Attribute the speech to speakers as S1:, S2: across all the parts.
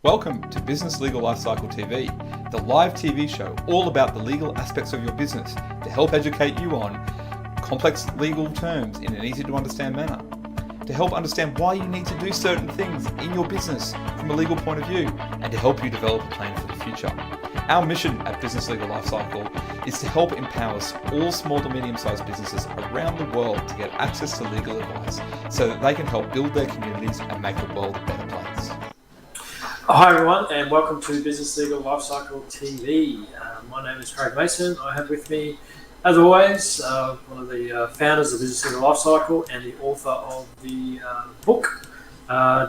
S1: Welcome to Business Legal Lifecycle TV, the live TV show all about the legal aspects of your business to help educate you on complex legal terms in an easy to understand manner, to help understand why you need to do certain things in your business from a legal point of view, and to help you develop a plan for the future. Our mission at Business Legal Lifecycle is to help empower all small to medium-sized businesses around the world to get access to legal advice so that they can help build their communities and make the world a better place.
S2: Hi everyone, and welcome to Business Legal Lifecycle TV. My name is Craig Mason. I have with me, as always, one of the founders of Business Legal Lifecycle and the author of the book,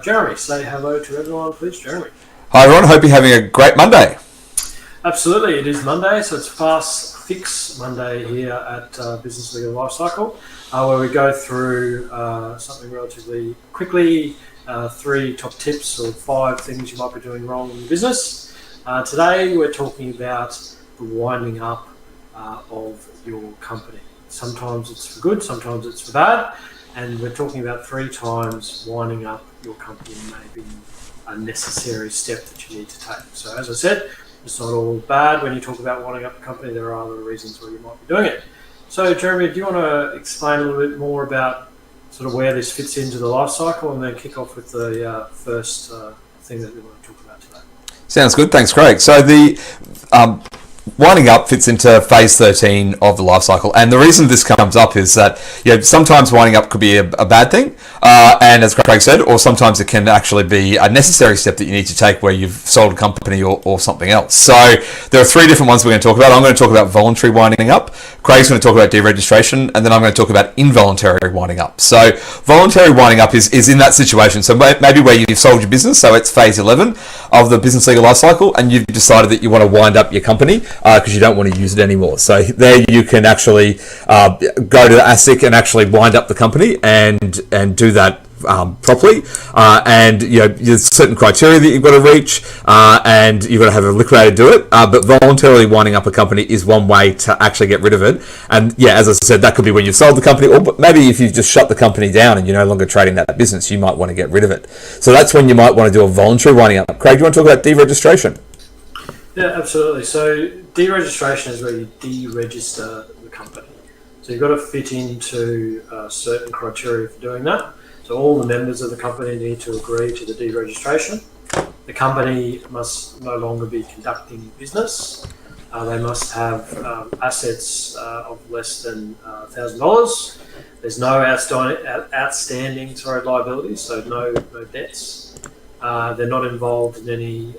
S2: Jeremy. Say hello to everyone, please, Jeremy.
S3: Hi everyone, hope you're having a great Monday.
S2: Absolutely, it is Monday, so it's Fast Fix Monday here at Business Legal Lifecycle, where we go through something relatively quickly. 3 top tips or 5 things you might be doing wrong in your business. Today we're talking about the winding up of your company. Sometimes it's for good, sometimes it's for bad, and we're talking about 3 times winding up your company may be a necessary step that you need to take. So as I said, it's not all bad when you talk about winding up a company. There are other reasons why you might be doing it. So Jeremy, do you want to explain a little bit more about sort of where this fits into the life cycle, and then kick off with the first thing that we want to talk about today?
S3: Sounds good, thanks Craig. So the winding up fits into phase 13 of the life cycle, and the reason this comes up is that sometimes winding up could be a bad thing, and as Craig said, or sometimes it can actually be a necessary step that you need to take where you've sold a company or something else. So there are 3 different ones we're going to talk about. I'm going to talk about voluntary winding up, Craig's going to talk about deregistration, and then I'm going to talk about involuntary winding up. So voluntary winding up is in that situation, so maybe where you've sold your business, so it's phase 11 of the business legal life cycle, and you've decided that you want to wind up your company because you don't want to use it anymore. So there you can actually go to the ASIC and actually wind up the company and do that properly, and there's certain criteria that you've got to reach, and you've got to have a liquidator do it, but voluntarily winding up a company is one way to actually get rid of it. And as I said, that could be when you've sold the company, or maybe if you've just shut the company down and you're no longer trading that business, you might want to get rid of it. So that's when you might want to do a voluntary winding up. Craig, do you want to talk about deregistration?
S2: Yeah, absolutely. So deregistration is where you deregister the company. So you've got to fit into certain criteria for doing that. So all the members of the company need to agree to the deregistration. The company must no longer be conducting business. They must have assets of less than $1,000. There's no outstanding liabilities, so no debts. They're not involved in any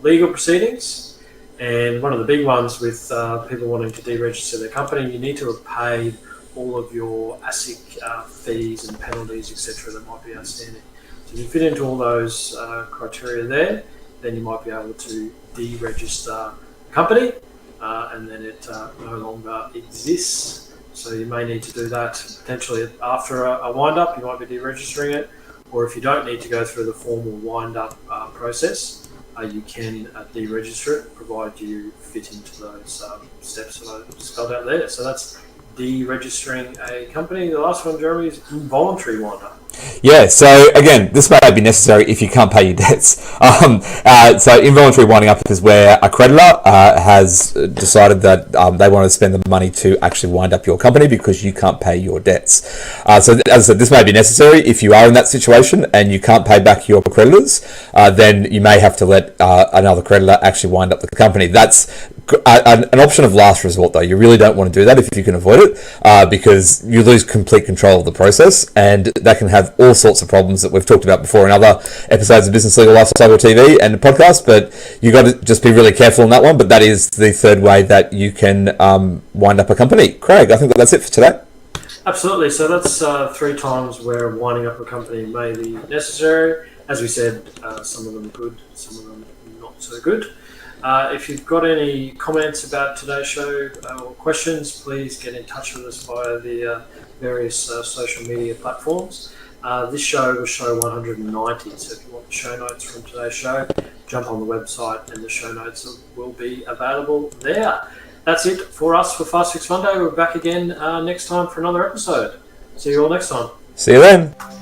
S2: legal proceedings. And one of the big ones with people wanting to deregister their company, you need to have paid all of your ASIC fees and penalties, etc., that might be outstanding. So if you fit into all those criteria there, then you might be able to deregister the company, and then it no longer exists. So you may need to do that potentially after a wind-up. You might be deregistering it, or if you don't need to go through the formal wind-up process, you can deregister it, provided you fit into those steps that I spelled out there. So that's deregistering a company. The last one, Jeremy, is involuntary wind-up.
S3: Yeah, so again, this may be necessary if you can't pay your debts. So involuntary winding up is where a creditor has decided that they want to spend the money to actually wind up your company because you can't pay your debts. So as I said, this may be necessary if you are in that situation and you can't pay back your creditors, then you may have to let another creditor actually wind up the company. That's an option of last resort, though. You really don't want to do that if you can avoid it, because you lose complete control of the process, and that can have all sorts of problems that we've talked about before in other episodes of Business Legal Lifecycle TV and the podcast, but you've got to just be really careful on that one. But that is the 3rd way that you can wind up a company. Craig, I think that's it for today.
S2: Absolutely. So that's 3 times where winding up a company may be necessary. As we said, some of them good, some of them not so good. If you've got any comments about today's show or questions, please get in touch with us via the various social media platforms. This show was show 190, so if you want the show notes from today's show, jump on the website and the show notes will be available there. That's it for us for Fast Fix Monday. We're back again next time for another episode. See you all next time.
S3: See you then.